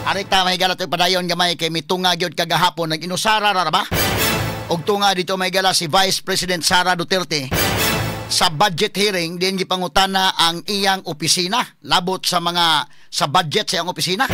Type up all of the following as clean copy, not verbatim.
Arita mahigala to'y padayon gamay kay mitunga gyud kagahapon nag-inusara ra ba? Og tunga dito mahigala si Vice President Sara Duterte sa budget hearing din gipangutana ang iyang opisina labot sa budget sa iyang opisina.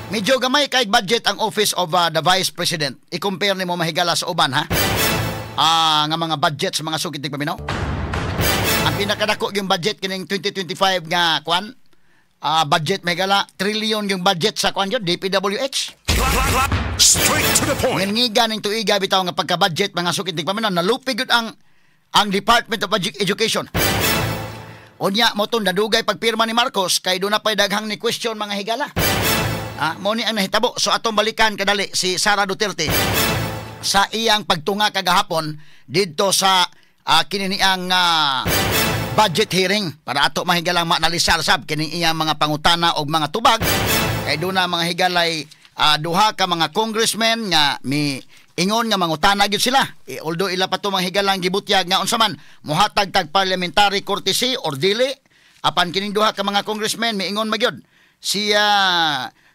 Medyo gamay kay budget ang Office of the Vice President. I-compare nimo mahigala sa uban ha. Nga mga budget sa mga sukit tigpaminaw. Ang pinakadako yung budget kining 2025 nga kwan budget mahigala trillion yung budget sa kwan yun DPWH. Straight to the point. Ngingiga ning tuiga bitaw nga pagka-budget mga sukit tigpaminaw nalupig gud ang Department of Education. Unya mo tong nadugay pagpirma ni Marcos kay do na pay daghang ni question mga higala. Mo ni ang nahitabo. So atong balikan kadali si Sara Duterte sa iyang pagtunga kagahapon didto sa kininiang budget hearing para ato mahigalang maanalisar sab kining iyang mga pangutana og mga tubag kay do na mga higalay duha ka mga congressmen nga ingon nga mangutana gyud sila. Although ila pa to mga higalang gibutyag nga unsa man mohatag tag parliamentary courtesy or dili apan kining duha ka mga congressmen miingon magyud si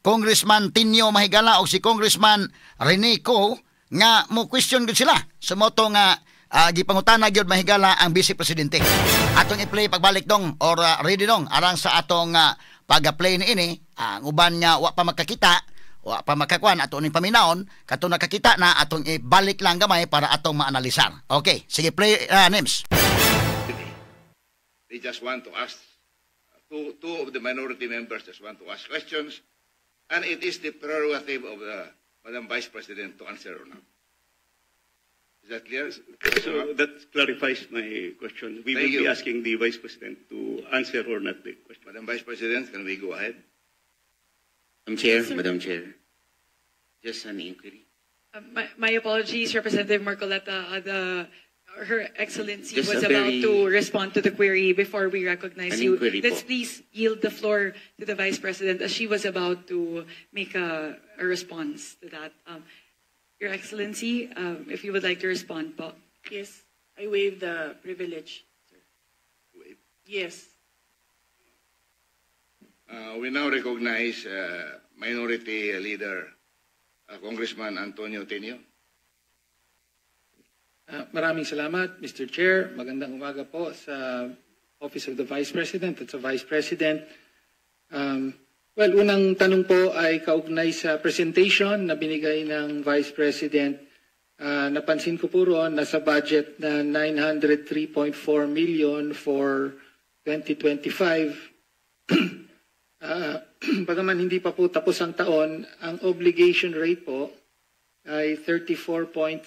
Congressman Tinio mahigala o si Congressman Renico nga mo question gyud sila sumoto nga gipangutana gyud mahigala ang Vice Presidente. Atong i-play pagbalik dong or ready dong arang sa atong pag-play ni ini ang uban nga wa pa makakita wa pa makakuan ato ning paminaon kato nakakita na atong ibalik lang gamay para atong maanalisar. Okay, sige play names. They just want to ask two of the minority members just want to ask questions and it is the prerogative of the Madam Vice President to answer or not. Is that clear? So that clarifies my question. We will be asking the Vice President to answer or not the question. Madam Vice President, can we go ahead? Madam Chair, just an inquiry. My apologies, Representative Marcoleta. Her Excellency Just was about to respond to the query before we recognize you. Let's please yield the floor to the Vice President as she was about to make a response to that. Your Excellency, if you would like to respond, po. Yes, I waive the privilege. Waive? Yes. We now recognize Minority Leader Congressman Antonio Tenio. Maraming salamat, Mr. Chair. Magandang umaga po sa Office of the Vice President at sa Vice President. Well, unang tanong po ay kaugnay sa presentation na binigay ng Vice President. Napansin ko po roon na sa budget na 903.4 million for 2025. Bagaman hindi pa po tapos ang taon, ang obligation rate po ay 34.3%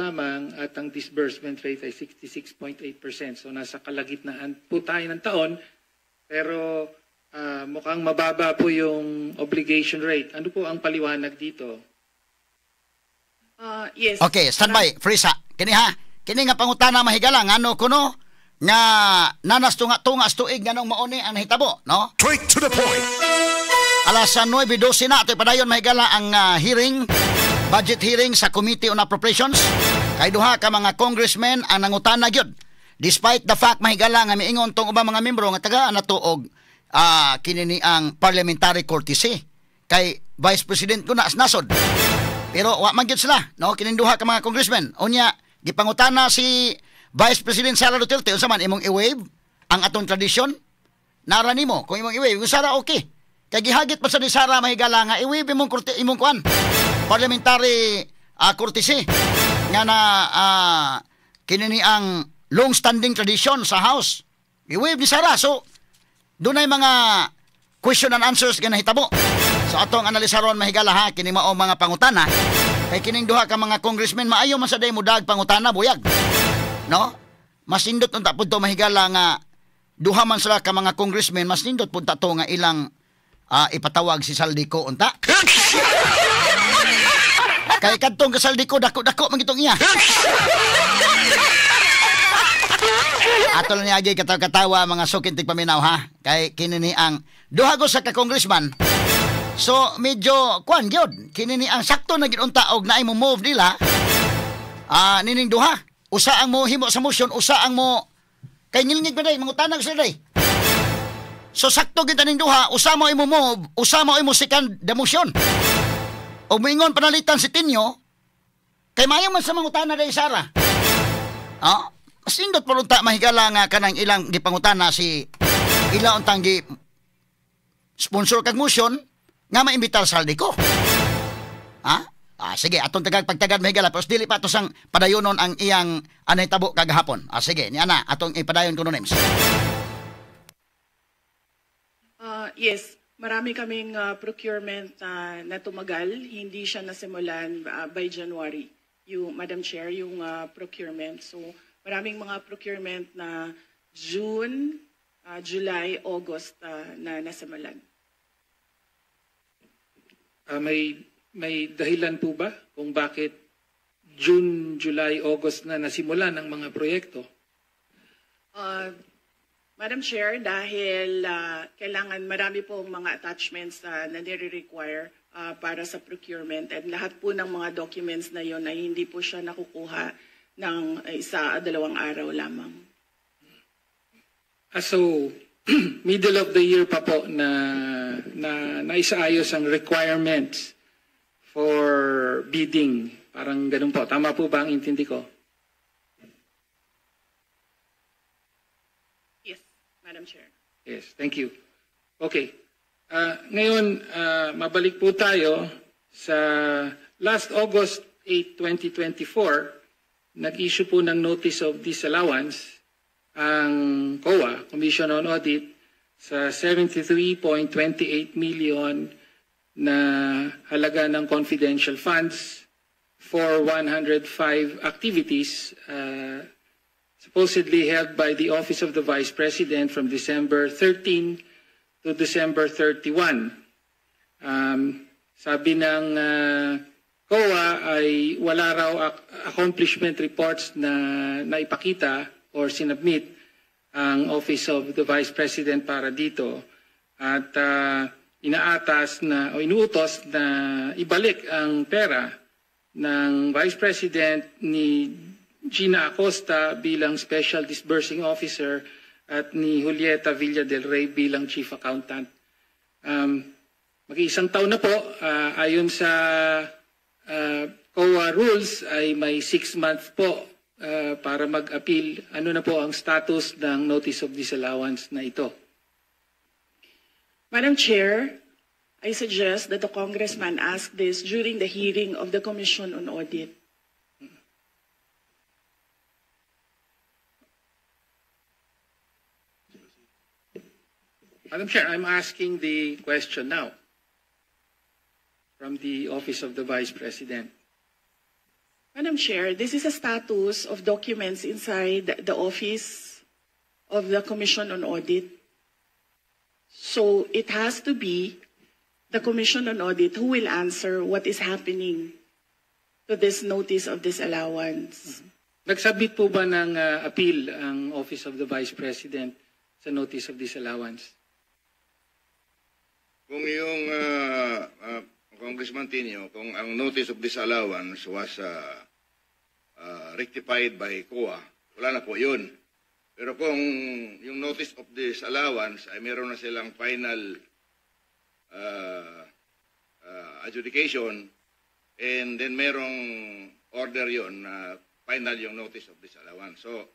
lamang at ang disbursement rate ay 66.8%. So nasa kalagitnaan po tayo ng taon pero mukhang mababa po yung obligation rate. Ano po ang paliwanag dito? Yes. Okay, standby, Frisa. Kini ha, kini nga pangutana mahigalang ano kuno nga nanas tungas tuig nganong mauni ang hitabo, no? Straight to the point. Alas 9:12 na ito'y padayon mahigala ang hearing, budget hearing sa Committee on Appropriations. Kay duha ka mga congressmen ang nangutana gyud. Despite the fact mahigala nga miingon tong ubang mga membro nga taga natuog kinini ang parliamentary courtesy kay Vice President ko nasod. Pero wa man gyud sila, no? Kining duha ka mga congressmen. Unya gipangutana si Vice President Sara Duterte unsa man imong i-waive ang atong tradisyon? Nara nimo kung imong i-waive, Sara okay. Kay gihagit pa sa ni Sara mahigala nga i-waive imong kuan parliamentary courtesy nga na kinini ang long standing tradition sa House. I-waive ni Sara. So dunay mga question and answers nga nahitabo. So atong analisaron mahigala ha kini mao mga pangutana. Kay kining duha ka mga congressmen maayo man sa day mudag pangutana buyag. No? Mas nindot unta pud to mahigala nga duha man sila ka mga congressmen mas nindot pud ta to nga ilang ipatawag si Saldico unta. Kay kadtong ka Saldico dako-dako man gitong iya. Ato lang niya katawa mga sukintig paminaw ha. Kay kinini ang duha go sa ka congressman. So medyo kuan gyud kinini ang sakto na gid unta og naay mo move nila. Nining duha. Usa ang mo himo sa motion, usa ang mo kay ngilngig pa day mangutana sa day. So sakto kita ning duha, usamo imo move, usamo imo second demotion. O moingon panalitan si Tinyo, kay mayo man sa mangutana day Sara. Ah, sindot po ta mahigala nga kanang ilang gipangutana si ila untang gi sponsor kag motion nga maimbitar sa saldi ko. Ha? Sige, atong pagtagad mahigala, pero dili pa to sang padayonon ang iyang anay tabo kagahapon. Sige, ni ana, atong ipadayon ko no names. Yes, marami kaming procurement na tumagal. Hindi siya nasimulan by January, Madam Chair, yung procurement. So, maraming mga procurement na June, July, August na nasimulan. May dahilan po ba kung bakit June, July, August na nasimulan ang mga proyekto? Madam Chair, dahil kailangan marami po mga attachments na nire-require para sa procurement, at lahat po ng mga documents na yon ay hindi po siya nakukuha ng 1-2 araw lamang. So, middle of the year pa po na naisaayos ang requirements for bidding. Parang ganun po. Tama po ba ang intindi ko? Madam Chair. Yes, thank you. Okay. Ngayon, mabalik po tayo sa last August 8, 2024, nag-issue po ng Notice of Disallowance ang COA, Commission on Audit, sa 73.28 million na halaga ng confidential funds for 105 activities supposedly held by the Office of the Vice President from December 13 to December 31. Sabi ng COA ay wala raw accomplishment reports na naipakita or sinubmit ang Office of the Vice President para dito, at inaatas na o inuutos na ibalik ang pera ng Vice President ni Gina Acosta bilang Special Disbursing Officer at ni Julieta Villa del Rey bilang Chief Accountant. Mag-iisang taon na po, ayon sa COA rules ay may 6 months po para mag-appeal. Ano na po ang status ng Notice of Disallowance na ito? Madam Chair, I suggest that the Congressman ask this during the hearing of the Commission on Audit. Madam Chair, I'm asking the question now from the Office of the Vice President. Madam Chair, this is a status of documents inside the Office of the Commission on Audit. So it has to be the Commission on Audit who will answer what is happening to this Notice of Disallowance. Nagsubmit po ba ng appeal ang Office of the Vice President sa Notice of Disallowance? Kung yung Congressman Tinio, kung ang Notice of Disallowance was rectified by COA, wala na po yun. Pero kung yung Notice of Disallowance ay meron na silang final adjudication, and then merong order yun na final yung Notice of Disallowance. So,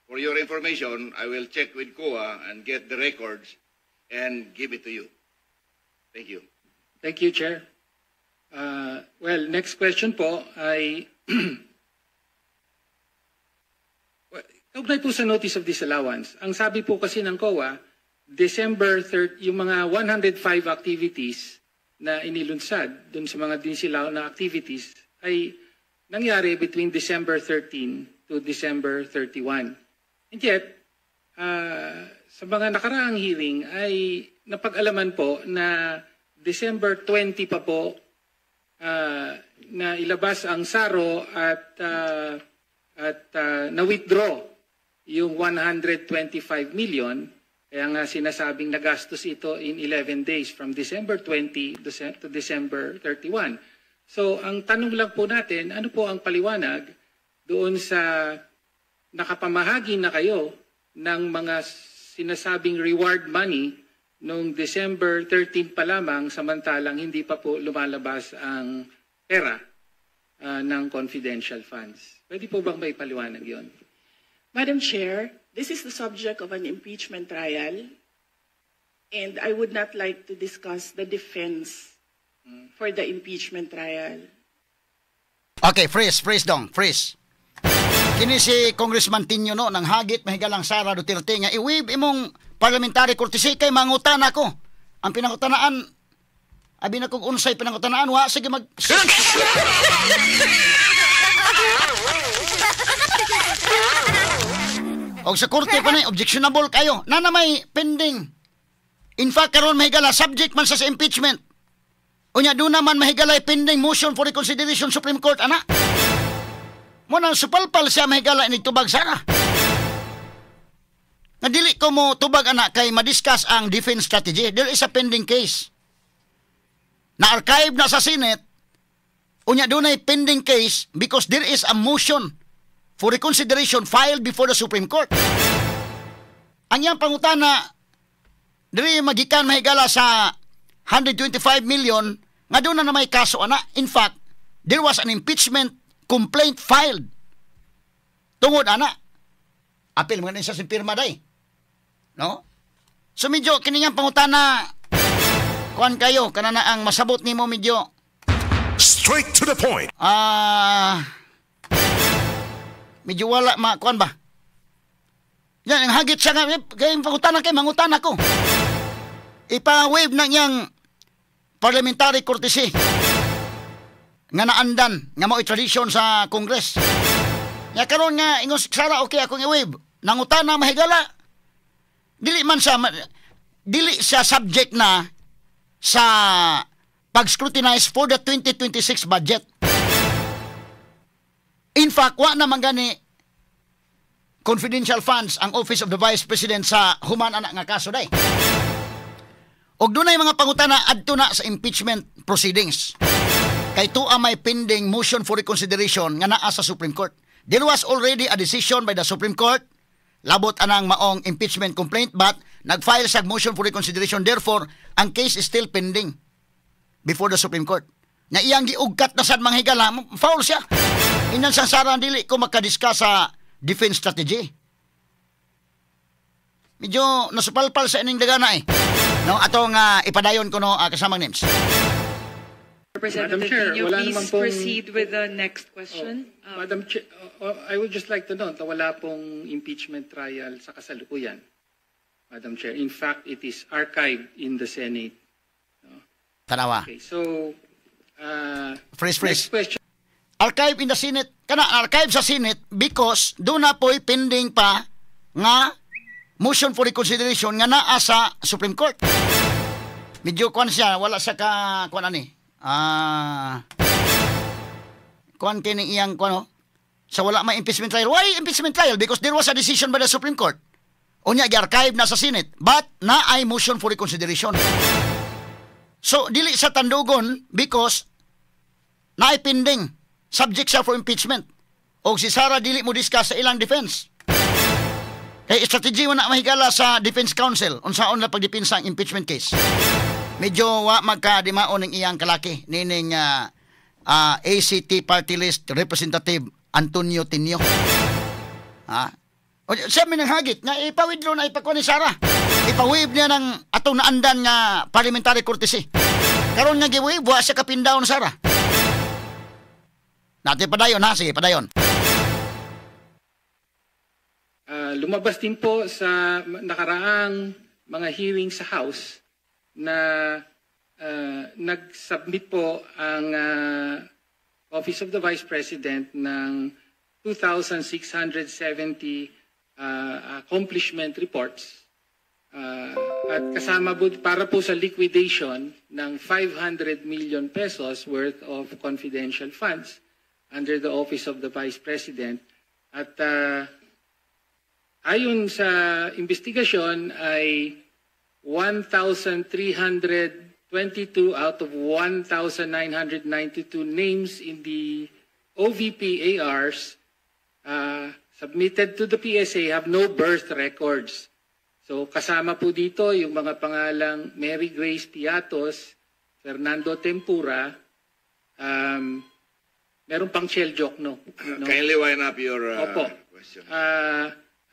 for your information, I will check with COA and get the records and give it to you. Thank you. Thank you, Chair. Well, next question po ay kaugnay po sa Notice of Disallowance. Ang sabi po kasi ng COA, December 3, yung mga 105 activities na inilunsad dun sa mga dinisilaw na activities ay nangyari between December 13 to December 31. And yet, sa mga nakaraang hearing ay napag-alaman po na December 20 pa po na ilabas ang SARO at na-withdraw yung 125 million. Kaya nga sinasabing nagastos ito in 11 days from December 20 to December 31. So ang tanong lang po natin, ano po ang paliwanag doon sa nakapamahagi na kayo ng mga sinasabing reward money noong December 13 pa lamang, samantalang hindi pa po lumalabas ang pera ng confidential funds. Pwede po bang maipaliwanag yon? Madam Chair, this is the subject of an impeachment trial, and I would not like to discuss the defense for the impeachment trial. Okay, freeze dong, freeze. Kini si Congressman Tinio no, nang hagit mahigalang Sara Duterte nga iwib imong parliamentary courtesy kay mangutan ako. Ang pinangutanaan, abi na kong unsay pinangutanaan, wa, sige mag... O sa korte pa na, objectionable kayo. Na may pending. In fact, karon mahigala, subject man sa impeachment. Unya, doon naman mahigalay pending motion for reconsideration Supreme Court, ana. Muna supalpal siya mahigala inigtubag sana. Nadili ko mo tubag, ana, kay madiscuss ang defense strategy. There is a pending case. Na-archive na sa Senate. Unya, doon ay pending case because there is a motion for reconsideration filed before the Supreme Court. Ang iyang pangutana, diri magikan mahigala sa 125 million, nga doon na may kaso, ana. In fact, there was an impeachment complaint filed. Tungod, ana. Apil mga sa simpirma day. No? So medyo, kiniyang pangutana, kuan kayo, kanana ang masabot ni mo medyo. Straight to the point. Medyo wala kuan ba? Yan, ang hagit siya nga, kayong pangutana kay mangutan ako. Ipa-wave na niyang parliamentary courtesy nga naandan, nga mo tradisyon sa Congress. Nga karon nga, ingos Sara, okay akong i-wave. Nangutana, mahigala. Dili siya subject na sa pag-scrutinize for the 2026 budget. In fact, wa naman gani confidential funds ang Office of the Vice President sa human anak nga kaso day. Og dunay mga pangutana adto na sa impeachment proceedings. Kay tuwa may pending motion for reconsideration nga naa sa Supreme Court. There was already a decision by the Supreme Court labot anang maong impeachment complaint but nag-file sa motion for reconsideration. Therefore, ang case is still pending before the Supreme Court. Na iyang giugkat na sad manghigala, foul siya. Inan sa Sara, dili ko makadiscuss sa defense strategy. Medyo nasupalpal sa ining dagana eh. No, atong ipadayon ko no kasamang names. Representative Tinio, please proceed with the next question. Madam Chair, I would just like to note na wala pong impeachment trial sa kasalukuyan. Madam Chair, in fact, it is archived in the Senate. No? Tanawa. Okay, so, Freeze. next question. Archive in the Senate, archive sa Senate because doon na po'y pending pa nga motion for reconsideration nga naa sa Supreme Court. Medyo kuan siya, wala sa kuan ani. Kuan kini iyang kuan sa wala may impeachment trial. Why impeachment trial? Because there was a decision by the Supreme Court. Unya gi-archive na sa Senate, but na ay motion for reconsideration. So dili sa tandugon because na ay pending. Subject siya for impeachment. O si Sara dili mo discuss sa ilang defense. Kaya strategy mo na mahigala sa Defense Council unsaon na pagdepensa ang impeachment case. Medyo wa magkadimaon ng iyang kalaki nining ACT Party List Representative Antonio Tinio. Siya minanghagit nga ipawidlo na ipakuha ni Sara. Ipawave niya ng atong naandan nga parliamentary courtesy. Karon nga giwave wa siya kapindaw na Sara. Natin padayon ha, sige padayon. Lumabas din po sa nakaraang mga hearing sa House na nag-submit po ang Office of the Vice President ng 2,670 accomplishment reports at kasama po para po sa liquidation ng 500 million pesos worth of confidential funds under the Office of the Vice President. At ayon sa investigasyon ay 1,322 out of 1,992 names in the OVP ARs submitted to the PSA have no birth records. So kasama po dito yung mga pangalang Mary Grace Piatos, Fernando Tempura, meron pang shell joke, no? Kindly wind up your question.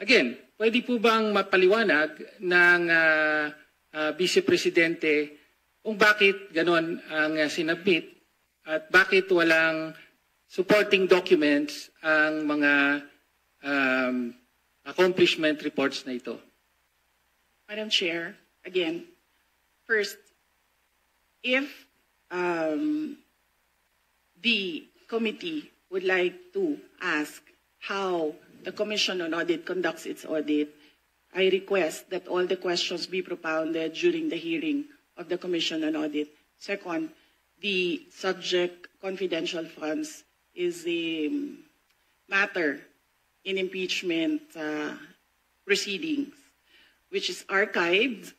Again, pwede po bang mapaliwanag ng Vice Presidente kung bakit ganon ang sinabmit at bakit walang supporting documents ang mga accomplishment reports na ito? Madam Chair, again, first, if the committee would like to ask how the Commission on Audit conducts its audit, I request that all the questions be propounded during the hearing of the Commission on Audit. Second, the subject confidential funds is a matter in impeachment proceedings, which is archived,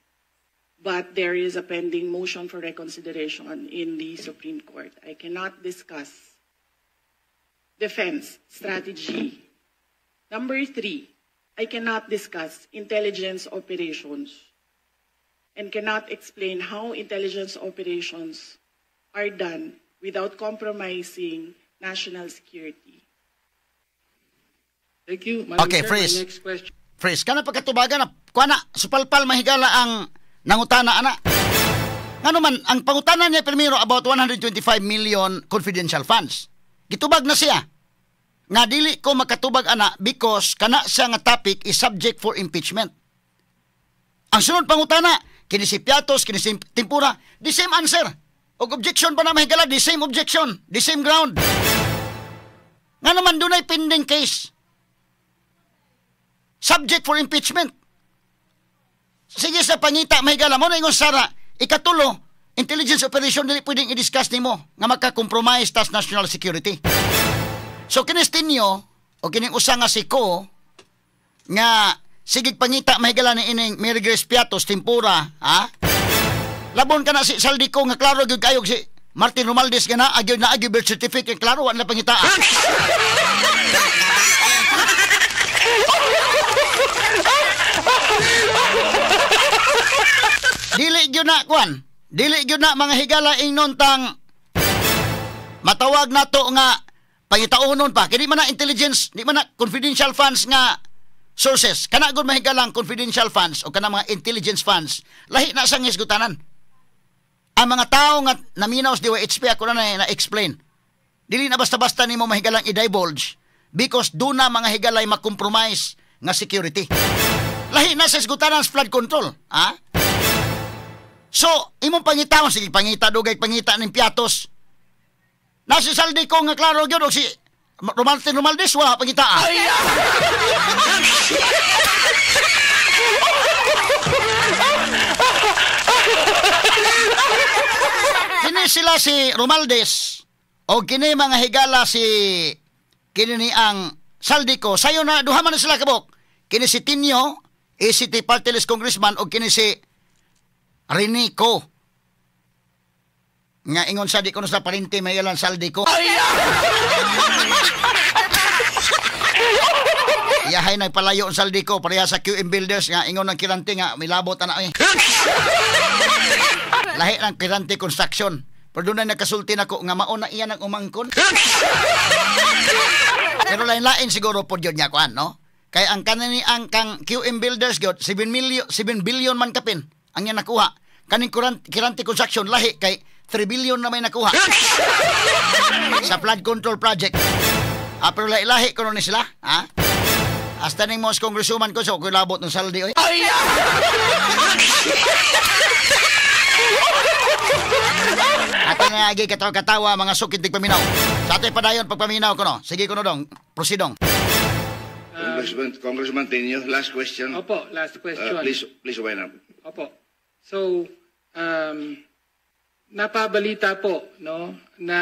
but there is a pending motion for reconsideration in the Supreme Court. I cannot discuss defense strategy. Number 3, I cannot discuss intelligence operations and cannot explain how intelligence operations are done without compromising national security. Thank you. Madam Okay, Chair, freeze. my next question. Freeze, kana pagkatubagan na, kuana, supalpal mahigala ang nangutana, ana. Nga man, ang pangutana niya primero about 125 million confidential funds. Gitubag na siya. Nga dili ko makatubag, ana, because kana siya nga topic is subject for impeachment. Ang sunod pangutana, kini si Piatos, kini si Tempura, the same answer. Og objection pa na mahigala, the same objection, the same ground. Nga naman, dunay pending case. Subject for impeachment. Sige sa pangita, mahigala mo na ingon Sara, ikatulo, intelligence operation dili pwedeng i-discuss nimo nga magka-compromise tas national security. So kinistinyo, o kining usa nga si Ko, nga sigig pangita mahigala ni ining Mary Grace Piatos, Tempura, ha? Labon ka na si Saldico nga klaro gyud kayog si Martin Romualdez nga na agyo birth certificate klaro wala pangita. Dili gyud na kwan. Dili gyud na mga higala ingnon tang matawag nato nga pangitaunon pa. Kini man na intelligence, di man na confidential funds nga sources. Kana gud mahigalang confidential funds o kana mga intelligence funds. Lahi na sa ngisgutanan. Ang mga tao nga naminaw sa DOHP ako na explain. Dili na basta-basta nimo mahigalang i-divulge because do na mga higalay makompromise nga security. Lahi na sa isgutanan sa flood control, ha? So, imong pangitaon, sige pangita, dugay pangita ng Piatos. Nasi Saldi ko nga klaro gyud og si Martin Romualdez wa pangita. Kini sila si Romualdez o kini mga higala si kini ni ang Saldi ko. Sayo na duha man sila kabok. Kini si Tinio, ACT Party List Congressman o kini si Rinico. Nga ingon sa di ko sa parinti may ilan Saldi ko. Yahay nagpalayo ang Saldi ko pareha sa QM Builders nga ingon ng kirante nga milabot na lahi ng kirante construction. Pero doon na nakasulti na ko nga mauna iyan ang umangkon. Pero lain-lain siguro po yun niya kuan, no? Kaya ang kanini ang kang QM Builders god 7 billion man kapin ang niya nakuha. Kaning kirante construction lahi kay 3 billion na may nakuha. Sa flood control project. Pero lahi-lahi ko ni sila, ha? Hasta ning most congresswoman ko so ko labot ng saldi oy. Ato nga agi katawa mga sukid tigpaminaw. Sa ato padayon pagpaminaw ko no. Sige ko no dong. Proceedong. Congressman Tenyo, last question. Opo, last question. Please wind up. Opo. So, napabalita po no na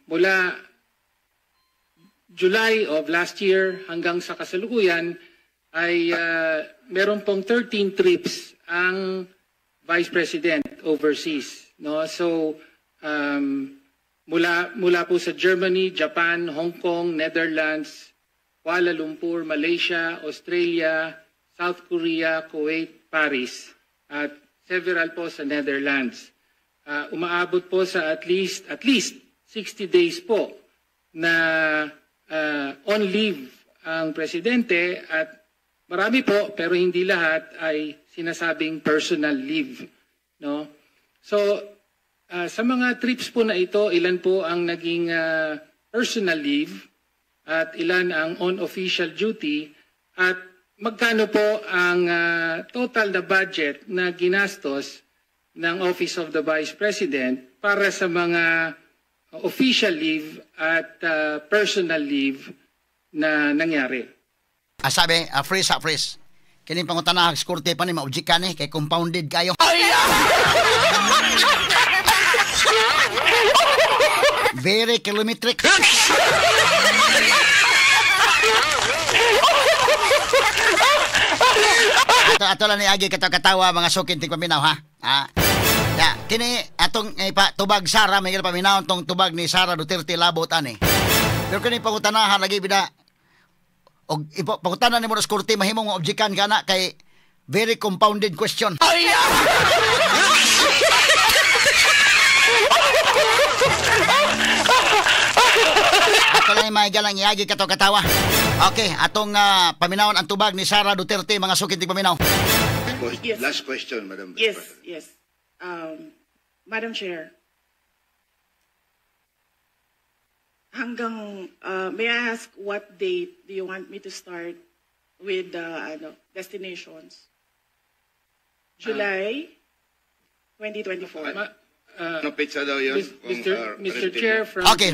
mula July of last year hanggang sa kasalukuyan ay meron pong 13 trips ang Vice President overseas, no? So mula po sa Germany, Japan, Hong Kong, Netherlands, Kuala Lumpur, Malaysia, Australia, South Korea, Kuwait, Paris, at several po sa Netherlands. Umaabot po sa at least 60 days po na on leave ang presidente, at marami po pero hindi lahat ay sinasabing personal leave, no? So sa mga trips po na ito, ilan po ang naging personal leave at ilan ang on official duty, at magkano po ang total na budget na ginastos ng Office of the Vice President para sa mga official leave at personal leave na nangyari. Sabi, freeze. Kini pangutanahag skorte pa ni maobjek ka ni kay compounded kayo. Very kilometric. Ato lang ni agi katawa mga sukin tig paminaw ha. Ya, kini atong tubag Sara may paminaw tong tubag ni Sara Duterte labot ani. Pero kini pangutanahan lagi bida og pangutanan nimo sa korte mahimong objekan kana kay very compounded question. Ato lang may galang iagi katawa. Okay, atong paminawon ang tubag ni Sara Duterte mga sukin tig paminaw. Yes. Last question, Madam. Yes. Madam Chair. May I ask what date do you want me to start with destinations? July 2024. No pizza daw yun. Mr. Chair, from Okay,